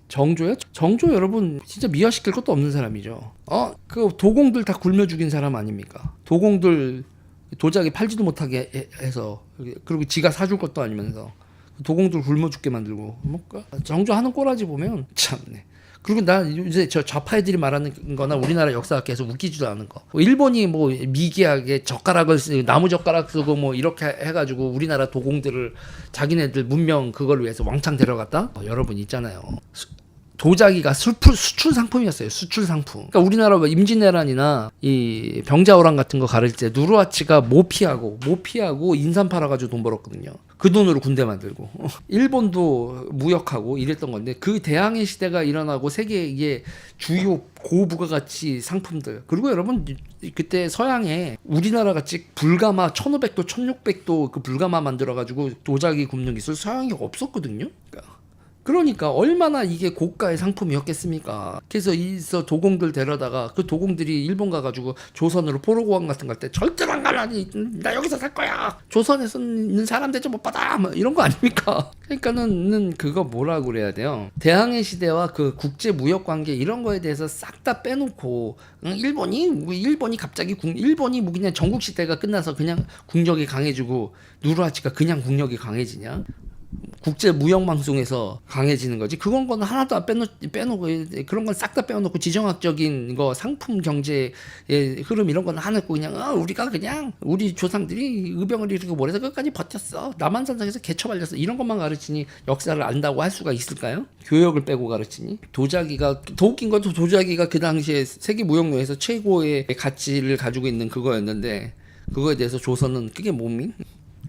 정조요? 정조 여러분 진짜 미화시킬 것도 없는 사람이죠. 그 도공들 다 굶어 죽인 사람 아닙니까? 도공들 도자기 팔지도 못하게 해서, 그리고 지가 사줄 것도 아니면서 도공들 굶어 죽게 만들고. 뭐 정조 하는 꼬라지 보면 참네. 그리고 나 이제 저 좌파 애들이 말하는 거나 우리나라 역사가 계속 웃기지도 않은 거. 일본이 뭐 미개하게 젓가락을 나무 젓가락 쓰고 뭐 이렇게 해가지고 우리나라 도공들을 자기네들 문명 그걸 위해서 왕창 데려갔다. 여러분 있잖아요. 도자기가 수출 상품이었어요. 수출 상품. 그러니까 우리나라 임진왜란이나 이 병자호란 같은 거 가를 때 누르하치가 모피하고 인삼 팔아가지고 돈 벌었거든요. 그 돈으로 군대 만들고. 일본도 무역하고 이랬던 건데, 그 대항해 시대가 일어나고 세계의 이게 주요 고부가가치 상품들. 그리고 여러분 그때 서양에 우리나라 같이 불가마 1500도 1600도 그 불가마 만들어가지고 도자기 굽는 기술 서양에 없었거든요. 그러니까 얼마나 이게 고가의 상품이었겠습니까? 그래서 이서 도공들 데려다가 그 도공들이 일본 가가지고 조선으로 포로고원 같은 거 할 때 절대로 안 갈라니, 나 여기서 살 거야. 조선에서 있는 사람 대접 못 받아. 뭐 이런 거 아닙니까? 그러니까는 그거 뭐라고 그래야 돼요? 대항해 시대와 그 국제 무역 관계 이런 거에 대해서 싹 다 빼놓고, 일본이 갑자기 일본이 뭐 그냥 전국 시대가 끝나서 그냥 국력이 강해지고 누르하치가 그냥 국력이 강해지냐? 국제 무역 방송에서 강해지는 거지. 그건 하나도 안 빼놓고 그런 건 싹 다 빼놓고 지정학적인 거, 상품 경제의 흐름 이런 건 하나 없고 그냥 우리가 그냥 우리 조상들이 의병을 일으키고 뭐래서 끝까지 버텼어. 남한산성에서 개처발렸어. 이런 것만 가르치니 역사를 안다고 할 수가 있을까요? 교역을 빼고 가르치니. 도자기가 더 웃긴 건 도자기가 그 당시에 세계 무역로에서 최고의 가치를 가지고 있는 그거였는데, 그거에 대해서 조선은 그게 몸이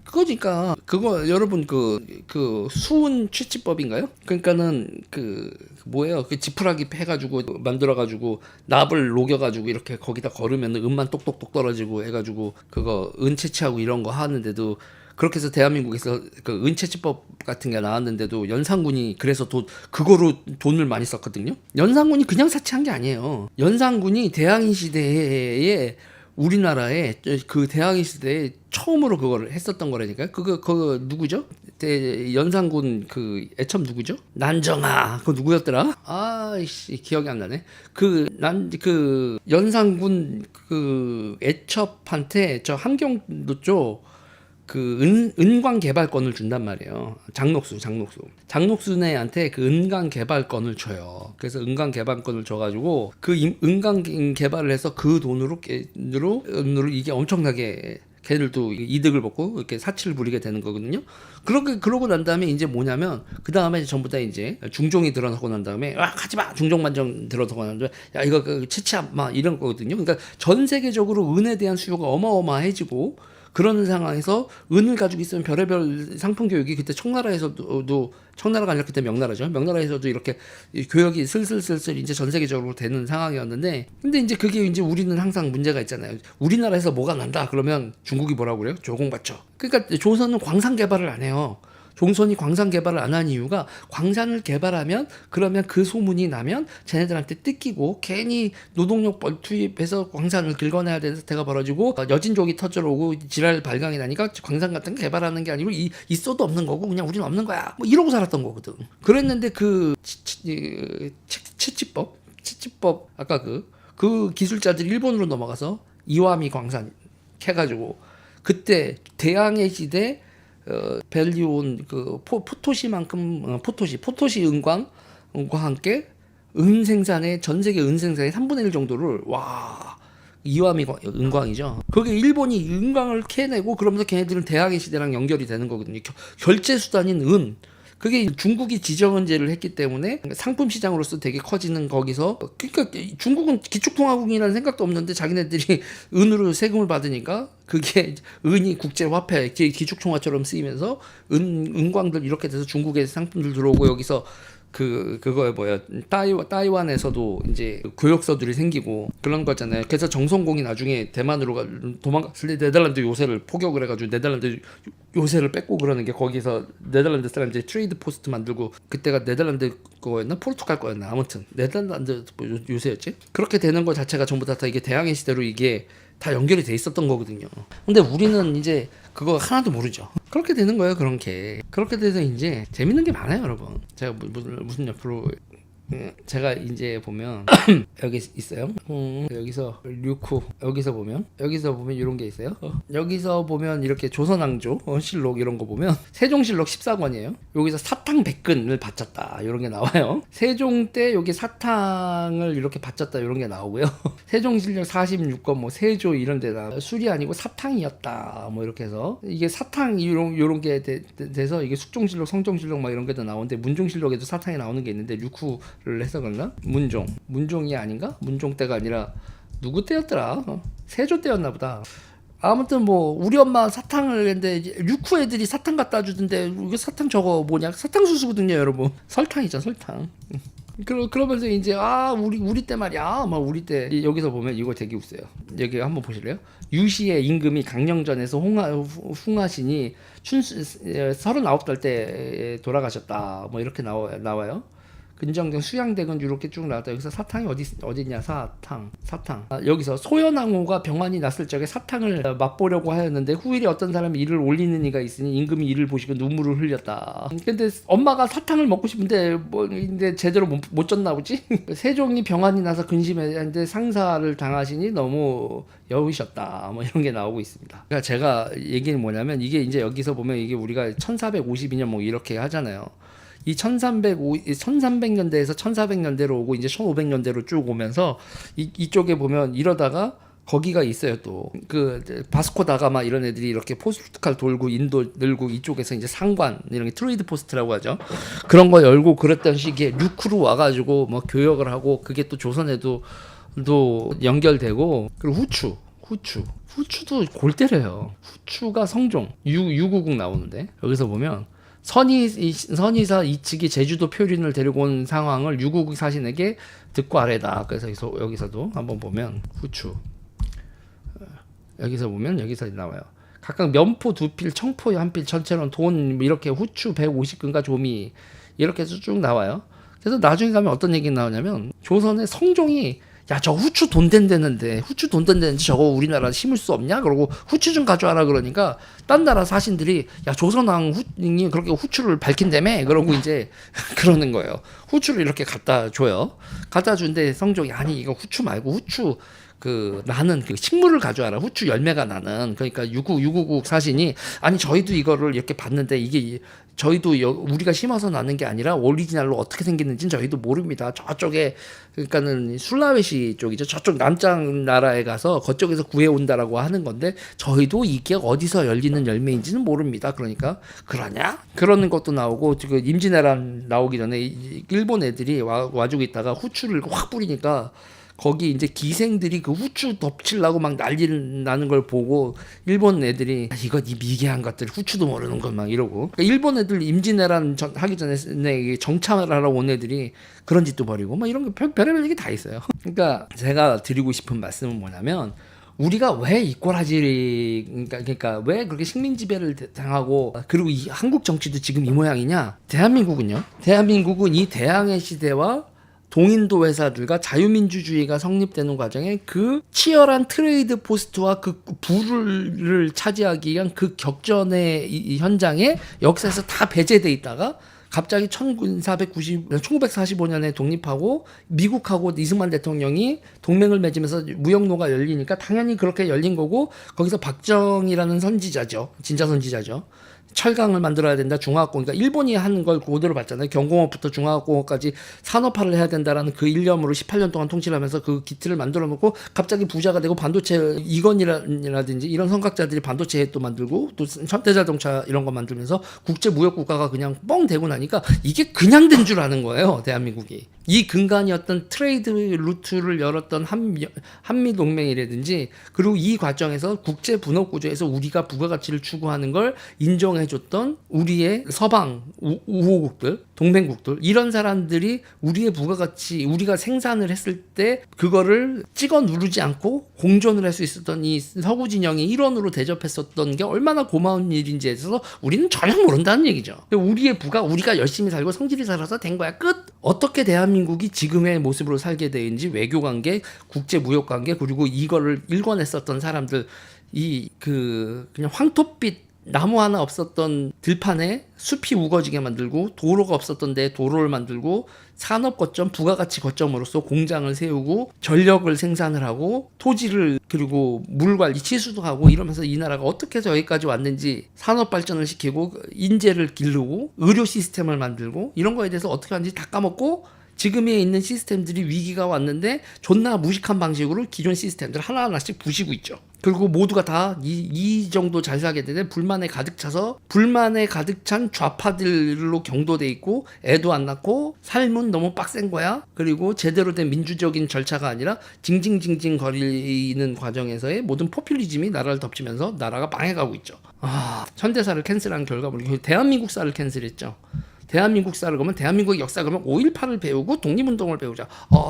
그거니까. 그거 여러분 그 수은 취치법인가요? 그러니까는 뭐예요? 그 지푸라기 해가지고 만들어가지고 납을 녹여가지고 이렇게 거기다 걸으면 은만 똑똑똑 떨어지고 해가지고 그거 은 채취하고 이런 거 하는데도, 그렇게 해서 대한민국에서 그 은채취법 같은 게 나왔는데도 연산군이 그래서 그거로 돈을 많이 썼거든요. 연산군이 그냥 사치한 게 아니에요. 연산군이 대항해 시대에 우리나라에 그 대항해 시대에 처음으로 그거를 했었던 거라니까요. 그거 누구죠? 연산군 그 애첩 누구죠? 난정아. 그거 누구였더라? 아이씨 기억이 안 나네. 그 연산군 그 애첩한테 저 함경도 쪽 그 은광 개발권을 준단 말이에요. 장녹순애한테 그 은광 개발권을 줘요. 그래서 은광 개발권을 줘가지고 그 은광 개발을 해서 그 돈으로 이게 엄청나게 걔들도 이득을 받고 이렇게 사치를 부리게 되는 거거든요. 그러고 난 다음에 이제 뭐냐면, 그 다음에 전부 다 이제 중종이 들어서고 난 다음에 하지마, 중종만정 들어서고 난 다음에 야 이거 채취하마 막 이런 거거든요. 그러니까 전 세계적으로 은에 대한 수요가 어마어마해지고, 그런 상황에서 은을 가지고 있으면 별의별 상품 교육이, 그때 청나라가 아니라 그때 명나라죠. 명나라에서도 이렇게 교육이 슬슬 이제 전 세계적으로 되는 상황이었는데, 근데 이제 그게 이제 우리는 항상 문제가 있잖아요. 우리나라에서 뭐가 난다 그러면 중국이 뭐라고 그래요? 조공받죠. 그러니까 조선은 광산 개발을 안 해요. 조선이 광산 개발을 안 한 이유가, 광산을 개발하면 그러면 그 소문이 나면 쟤네들한테 뜯기고 괜히 노동력 투입해서 광산을 긁어내야 되는 사태가 벌어지고 여진족이 터져오고 지랄 발광이 나니까 광산 같은 거 개발하는 게 아니고 있어도 없는 거고 그냥 우리는 없는 거야 뭐 이러고 살았던 거거든. 그랬는데 그 채취법 아까 그 기술자들이 일본으로 넘어가서 이와미 광산 캐가지고, 그때 대항해 시대 밸리온 그 포토시만큼 포토시 은광과 함께 전 세계 은 생산의 3분의 1 정도를 이와미 은광이죠. 그게 일본이 은광을 캐내고, 그러면서 걔네들은 대항해 시대랑 연결이 되는 거거든요. 결제 수단인 은. 그게 중국이 지정은제를 했기 때문에 상품 시장으로서 되게 커지는 거기서, 그러니까 중국은 기축통화국이라는 생각도 없는데 자기네들이 은으로 세금을 받으니까 그게 은이 국제화폐 기축통화처럼 쓰이면서 은광들 이렇게 돼서 중국에 상품들 들어오고, 여기서 그거에 따이완에서도 이제 교역서들이 생기고 그런 거잖아요. 그래서 정성공이 나중에 대만으로 도망갔을 때 네덜란드 요새를 포격을 해가지고 네덜란드 요새를 뺏고 그러는 게, 거기서 네덜란드 사람들이 트레이드 포스트 만들고, 그때가 네덜란드 거였나 포르투갈 거였나 아무튼 네덜란드 요새였지. 그렇게 되는 거 자체가 전부 다 이게 대항해 시대로 이게 다 연결이 돼 있었던 거거든요. 근데 우리는 이제 그거 하나도 모르죠. 그렇게 되는 거예요. 그렇게 돼서 이제 재밌는 게 많아요, 여러분. 제가 무슨 옆으로 제가 이제 보면 여기 있어요. 여기서 류쿠 여기서 보면 이런 게 있어요. 여기서 보면 이렇게 조선왕조 실록 이런 거 보면 세종실록 14권이에요. 여기서 사탕 100근을 바쳤다 이런 게 나와요. 세종 때 여기 사탕을 이렇게 바쳤다 이런 게 나오고요. 세종실록 46권 뭐 세조 이런 데다 술이 아니고 사탕이었다 뭐 이렇게 해서 이게 사탕 이런 게 돼서 이게 숙종실록 성종실록 막 이런 게도 나오는데 문종실록에도 사탕이 나오는 게 있는데 류쿠를 해서 그런가? 문종이 아닌가? 문종 때가 아니라 누구 때였더라? 세조 때였나 보다. 아무튼 뭐 우리 엄마 사탕을 했는데 류쿠 애들이 사탕 갖다 주던데 이거 사탕 저거 뭐냐? 사탕수수거든요 여러분. 설탕이죠 설탕. 그러면서 이제 우리 때 말이야 막 우리 때 여기서 보면 이거 되게 웃어요. 여기 한번 보실래요? 유시의 임금이 강령전에서 홍하신이 39살 때 돌아가셨다 뭐 이렇게 나와요. 근정경 수양대군 이렇게 쭉 나왔다. 여기서 사탕이 어디냐? 사탕. 여기서 소연왕후가 병환이 났을 적에 사탕을 맛보려고 하였는데 후일에 어떤 사람이 이를 올리는 이가 있으니 임금이 이를 보시고 눈물을 흘렸다. 근데 엄마가 사탕을 먹고 싶은데 근데 제대로 못 줬나 보지? 세종이 병환이 나서 근심했는데 상사를 당하시니 너무 여우셨다. 뭐 이런 게 나오고 있습니다. 그러니까 제가 얘기는 뭐냐면 이게 이제 여기서 보면 이게 우리가 1452년 뭐 이렇게 하잖아요. 이 1300년대에서 1400년대로 오고 이제 1500년대로 쭉 오면서 이쪽에 보면 이러다가 거기가 있어요. 또 그 바스코 다가마 이런 애들이 이렇게 포스트칼 돌고 인도 늘고 이쪽에서 이제 상관 이런 게 트레이드 포스트라고 하죠. 그런 거 열고 그랬던 시기에 류쿠로 와가지고 뭐 교역을 하고 그게 또 조선에도 연결되고 그리고 후추도 골 때려요. 후추가 성종 유구국 나오는데 여기서 보면 선의사 이측이 제주도 표린을 데리고 온 상황을 유구국 사신에게 듣고 아래다. 그래서 여기서도 한번 보면 후추 여기서 나와요. 각각 면포 2필, 청포 1필, 전체로는 돈 이렇게 후추 150근과 조미 이렇게 해서 쭉 나와요. 그래서 나중에 가면 어떤 얘기 나오냐면 조선의 성종이 야, 저 후추 돈 된다는데 저거 우리나라 심을 수 없냐? 그러고 후추 좀 가져와라 그러니까 딴 나라 사신들이 야, 조선왕이 그렇게 후추를 밝힌다며? 그러고 이제 그러는 거예요. 후추를 이렇게 갖다 줘요. 갖다 준데 성종이 아니 이거 후추 말고 후추 나는 그 식물을 가져와라. 후추 열매가 나는. 그러니까 유구국 사신이 아니 저희도 이거를 이렇게 봤는데 이게 저희도 우리가 심어서 나는 게 아니라 오리지널로 어떻게 생겼는지는 저희도 모릅니다. 저쪽에 그러니까는 술라웨시 쪽이죠. 저쪽 남쪽 나라에 가서 그쪽에서 구해온다라고 하는 건데 저희도 이게 어디서 열리는 열매인지는 모릅니다. 그러니까 그러냐? 그러는 것도 나오고 지금 임진왜란 나오기 전에 일본 애들이 와주고 있다가 후추를 확 뿌리니까 거기 이제 기생들이 그 후추 덮치려고 막 난리를 나는 걸 보고 일본 애들이 이거 이 미개한 것들 후추도 모르는 걸 막 이러고 그러니까 일본 애들 임진왜란 하기 전에 정착을 하러 온 애들이 그런 짓도 벌이고 막 이런 게 별의별 얘기 다 있어요. 그러니까 제가 드리고 싶은 말씀은 뭐냐면 우리가 왜 이꼬라지 그러니까 왜 그렇게 식민 지배를 당하고 그리고 이 한국 정치도 지금 이 모양이냐? 대한민국은 이 대항해 시대와 동인도 회사들과 자유민주주의가 성립되는 과정에 그 치열한 트레이드 포스트와 그 부를 차지하기 위한 그 격전의 이 현장에 역사에서 다 배제돼 있다가 갑자기 1945년에 독립하고 미국하고 이승만 대통령이 동맹을 맺으면서 무역로가 열리니까 당연히 그렇게 열린 거고 거기서 박정희라는 선지자죠. 진짜 선지자죠. 철강을 만들어야 된다. 중화학공. 그러니까 일본이 한 걸 그대로 봤잖아요. 경공업부터 중화학공업까지 산업화를 해야 된다라는 그 일념으로 18년 동안 통치를 하면서 그 기틀을 만들어 놓고 갑자기 부자가 되고 반도체 이건이라든지 이런 선각자들이 반도체 또 만들고 또 현대자동차 이런 거 만들면서 국제 무역 국가가 그냥 뻥 되고 나니까 이게 그냥 된 줄 아는 거예요. 대한민국이. 이 근간이었던 트레이드 루트를 열었던 한미 동맹이라든지 그리고 이 과정에서 국제 분업 구조에서 우리가 부가가치를 추구하는 걸 인정해줬던 우리의 서방 우호국들 동맹국들 이런 사람들이 우리의 부가가치 우리가 생산을 했을 때 그거를 찍어 누르지 않고 공존을 할 수 있었던 이 서구 진영이 일원으로 대접했었던 게 얼마나 고마운 일인지에 있어서 우리는 전혀 모른다는 얘기죠. 우리의 부가 우리가 열심히 살고 성질이 살아서 된 거야. 끝. 어떻게 대한민국이 지금의 모습으로 살게 되는지 외교관계, 국제무역관계 그리고 이거를 일궈냈었던 사람들 그냥 황토빛 나무 하나 없었던 들판에 숲이 우거지게 만들고 도로가 없었던 데 도로를 만들고 산업 거점, 부가가치 거점으로서 공장을 세우고 전력을 생산을 하고 토지를 그리고 물 관리 치수도 하고 이러면서 이 나라가 어떻게 해서 여기까지 왔는지 산업 발전을 시키고 인재를 기르고 의료 시스템을 만들고 이런 거에 대해서 어떻게 하는지 다 까먹고 지금에 있는 시스템들이 위기가 왔는데 존나 무식한 방식으로 기존 시스템들 하나하나씩 부시고 있죠. 그리고 모두가 다 이 정도 잘 살게 되는데 불만에 가득 차서 불만에 가득 찬 좌파들로 경도돼 있고 애도 안 낳고 삶은 너무 빡센 거야. 그리고 제대로 된 민주적인 절차가 아니라 징징징징 거리는 과정에서의 모든 포퓰리즘이 나라를 덮치면서 나라가 망해가고 있죠. 현대사를 캔슬한 결과물 대한민국사를 캔슬했죠. 대한민국사를 그러면 대한민국의 역사 그러면 5.18을 배우고 독립운동을 배우자.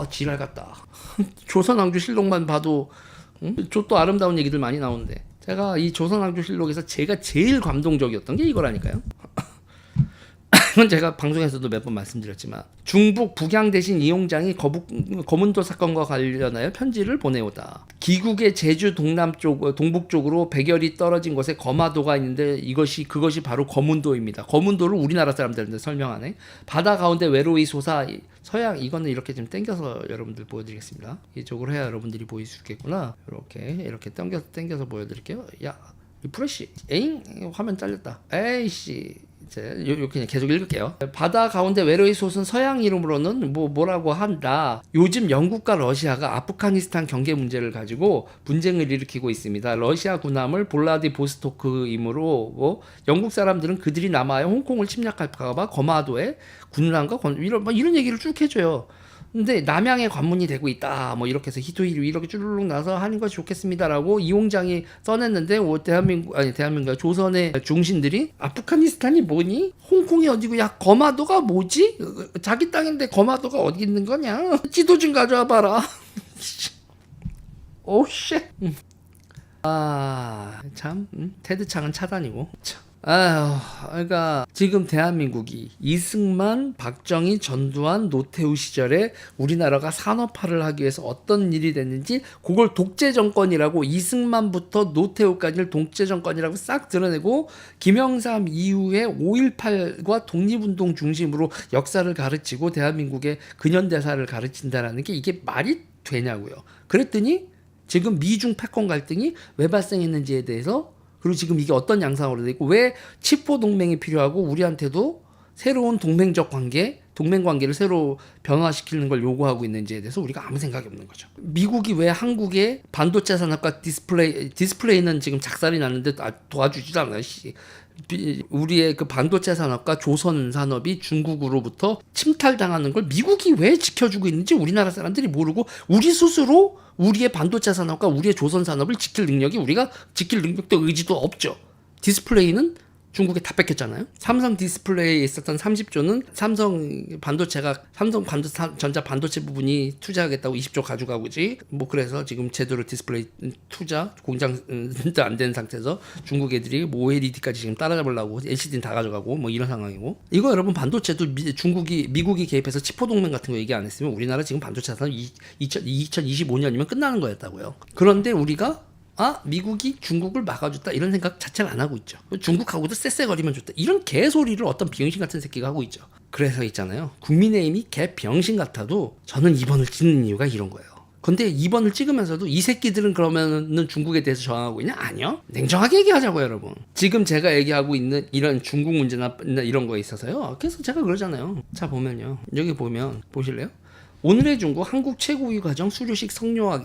지랄 같다. 조선왕조실록만 봐도 또 아름다운 얘기들 많이 나오는데 제가 이 조선왕조실록에서 제가 제일 감동적이었던 게 이거라니까요. 이건 제가 방송에서도 몇 번 말씀드렸지만 중북 북양 대신 이용장이 거문도 사건과 관련하여 편지를 보내오다. 기국의 제주 동북 쪽으로 백열이 떨어진 곳에 거마도가 있는데 그것이 바로 거문도입니다. 거문도를 우리나라 사람들한테 설명하네. 바다 가운데 외로이 솟아 서양 이거는 이렇게 좀 당겨서 여러분들 보여드리겠습니다. 이쪽으로 해야 여러분들이 보일 수 있겠구나. 이렇게 당겨서 보여드릴게요. 야 리프레시 에잉 화면 잘렸다. 에이씨. 이렇게 그냥 계속 읽을게요. 바다 가운데 외로이 솟은 서양 이름으로는 뭐라고 한다. 요즘 영국과 러시아가 아프가니스탄 경계 문제를 가지고 분쟁을 일으키고 있습니다. 러시아 군함을 볼라디보스토크이므로 영국 사람들은 그들이 남아야 홍콩을 침략할까봐 거마도에 군함과 이런 얘기를 쭉 해줘요. 근데 남양에 관문이 되고 있다. 이렇게 해서 히토히리 이렇게 쭈르륵 나서 하는 것이 좋겠습니다라고 이용장이 써냈는데 대한민국 조선의 중신들이 아프가니스탄이 뭐니? 홍콩이 어디고 야 거마도가 뭐지? 자기 땅인데 거마도가 어디 있는 거냐? 지도 좀 가져와 봐라. 오 쉣. 참 테드창은 차단이고. 그러니까 지금 대한민국이 이승만, 박정희, 전두환, 노태우 시절에 우리나라가 산업화를 하기 위해서 어떤 일이 됐는지 그걸 독재 정권이라고 이승만부터 노태우까지를 독재 정권이라고 싹 드러내고 김영삼 이후에 5.18과 독립운동 중심으로 역사를 가르치고 대한민국의 근현대사를 가르친다라는 게 이게 말이 되냐고요. 그랬더니 지금 미중 패권 갈등이 왜 발생했는지에 대해서 그리고 지금 이게 어떤 양상으로 돼 있고 왜 치포 동맹이 필요하고 우리한테도 새로운 동맹 관계를 새로 변화시키는 걸 요구하고 있는지에 대해서 우리가 아무 생각이 없는 거죠. 미국이 왜 한국의 반도체 산업과 디스플레이는 지금 작살이 났는데 도와주지도 않아요. 우리의 그 반도체 산업과 조선 산업이 중국으로부터 침탈당하는 걸 미국이 왜 지켜주고 있는지 우리나라 사람들이 모르고 우리 스스로 우리의 반도체 산업과 우리의 조선 산업을 우리가 지킬 능력도 의지도 없죠. 디스플레이는 중국에 다 뺏겼잖아요. 삼성 디스플레이에 있었던 30조는 삼성 전자 반도체 부분이 투자하겠다고 20조 가져가고지. 그래서 지금 제대로 디스플레이 투자 공장도 안 된 상태에서 중국 애들이 OLED까지 지금 따라잡으려고 LCD는 다 가져가고 이런 상황이고. 이거 여러분 반도체도 미국이 개입해서 치포 동맹 같은 거 얘기 안 했으면 우리나라 지금 반도체 산업 2025년이면 끝나는 거였다고요. 그런데 우리가 미국이 중국을 막아줬다 이런 생각 자체를 안 하고 있죠. 중국하고도 쎄쎄거리면 좋다 이런 개소리를 어떤 비응신 같은 새끼가 하고 있죠. 그래서 있잖아요. 국민의힘이 개 병신 같아도 저는 2번을 찍는 이유가 이런 거예요. 근데 2번을 찍으면서도 이 새끼들은 그러면은 중국에 대해서 저항하고 있냐? 아니요. 냉정하게 얘기하자고요, 여러분. 지금 제가 얘기하고 있는 이런 중국 문제나 이런 거에 있어서요. 그래서 제가 그러잖아요. 자 보면요. 여기 보면 보실래요? 오늘의 중국 한국 최고위 과정 수료식 성료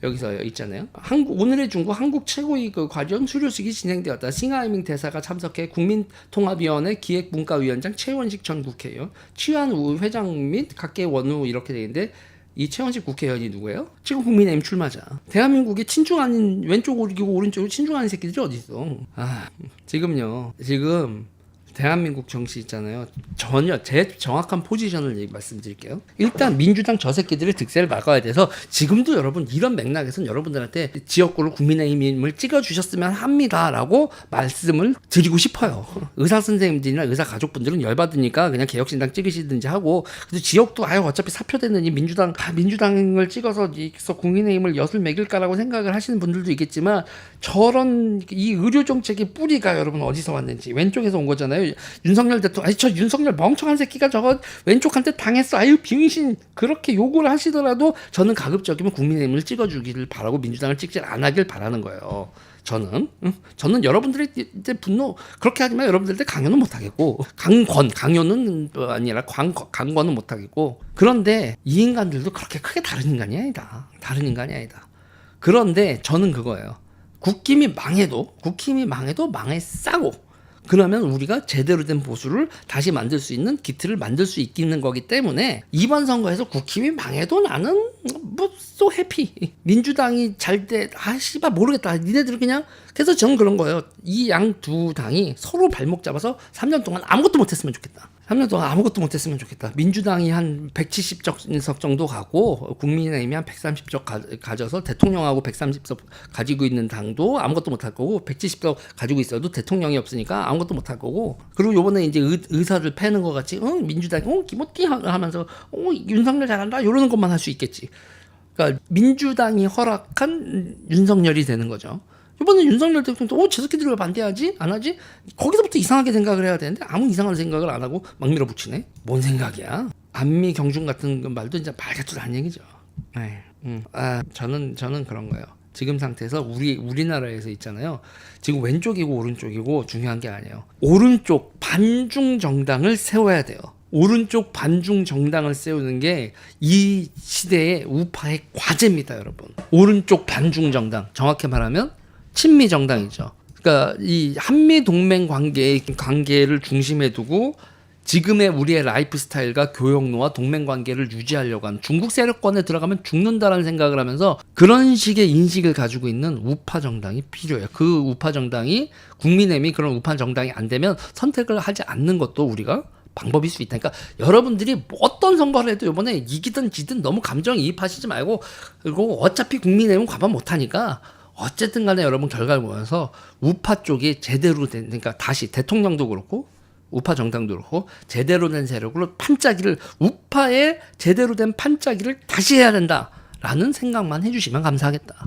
여기서 있잖아요. 오늘의 중국 한국 최고위 그 과정 수료식이 진행되었다. 싱하이밍 대사가 참석해 국민통합위원회 기획문과위원장 최원식 전 국회의원, 취한우 회장 및 각계 원우 이렇게 되어 있는데 이 최원식 국회의원이 누구예요? 지금 국민의힘 출마자. 대한민국에 친중 아닌 왼쪽 오르기고 오른쪽으로 친중 아닌 새끼들이 어디 있어? 지금 대한민국 정치 있잖아요. 전혀 제 정확한 포지션을 말씀드릴게요. 일단 민주당 저 새끼들의 득세를 막아야 돼서 지금도 여러분 이런 맥락에서는 여러분들한테 지역구로 국민의힘을 찍어주셨으면 합니다라고 말씀을 드리고 싶어요. 의사 선생님들이나 의사 가족분들은 열받으니까 그냥 개혁신당 찍으시든지 하고, 그래도 지역도 아유 어차피 사표되는 이 민주당을 찍어서 국민의힘을 엿을 매길까라고 생각을 하시는 분들도 있겠지만, 저런 이 의료 정책의 뿌리가 여러분 어디서 왔는지 왼쪽에서 온 거잖아요. 윤석열 대통령, 저 윤석열 멍청한 새끼가 저거 왼쪽한테 당했어, 아유 병신, 그렇게 욕을 하시더라도 저는 가급적이면 국민의힘을 찍어주기를 바라고 민주당을 찍지 안 하길 바라는 거예요. 저는 여러분들의 이제 분노 그렇게 하지만 여러분들한테 강요는 못 하겠고, 강요는 아니라 강권은 못 하겠고, 그런데 이 인간들도 그렇게 크게 다른 인간이 아니다. 그런데 저는 그거예요. 국힘이 망해도 망해 싸고, 그러면 우리가 제대로 된 보수를 다시 만들 수 있는 기틀을 만들 수 있는 거기 때문에, 이번 선거에서 국힘이 망해도 나는 뭐 so happy. 민주당이 잘 때 씨발 모르겠다, 니네들 그냥. 그래서 저는 그런 거예요. 이 양 두 당이 서로 발목 잡아서 3년 동안 아무것도 못했으면 좋겠다. 민주당이 한 170석 정도 가고 국민의힘이 한 130석 가져서 대통령하고 130석 가지고 있는 당도 아무것도 못할 거고, 170석 가지고 있어도 대통령이 없으니까 아무것도 못할 거고, 그리고 요번에 이제 의사를 패는 것 같이 민주당이 기모띠 하면서 윤석열 잘한다 이러는 것만 할 수 있겠지. 그러니까 민주당이 허락한 윤석열이 되는 거죠. 이번에 윤석열 대통령도 저 새끼들 왜 반대하지? 안 하지? 거기서부터 이상하게 생각을 해야 되는데 아무 이상한 생각을 안 하고 막 밀어붙이네. 뭔 생각이야? 안미 경중 같은 그 말도 진짜 말 같지도 않은 얘기죠. 저는 그런 거예요. 지금 상태에서 우리나라에서 있잖아요. 지금 왼쪽이고 오른쪽이고 중요한 게 아니에요. 오른쪽 반중 정당을 세워야 돼요. 오른쪽 반중 정당을 세우는 게 이 시대의 우파의 과제입니다, 여러분. 오른쪽 반중 정당, 정확히 말하면 친미 정당이죠. 그러니까 이 한미 동맹 관계를 중심에 두고 지금의 우리의 라이프 스타일과 교역로와 동맹 관계를 유지하려고 하는, 중국 세력권에 들어가면 죽는다라는 생각을 하면서 그런 식의 인식을 가지고 있는 우파 정당이 필요해요. 그 우파 정당이, 국민의힘이 그런 우파 정당이 안 되면 선택을 하지 않는 것도 우리가 방법일 수 있다. 그러니까 여러분들이 어떤 선거를 해도 이번에 이기든 지든 너무 감정이입하시지 말고, 그리고 어차피 국민의힘은 과반 못하니까 어쨌든 간에 여러분 결과를 보면서 우파 쪽이 제대로 된, 그러니까 다시 대통령도 그렇고 우파 정당도 그렇고 제대로 된 세력으로 우파의 제대로 된 판짜기를 다시 해야 된다라는 생각만 해주시면 감사하겠다.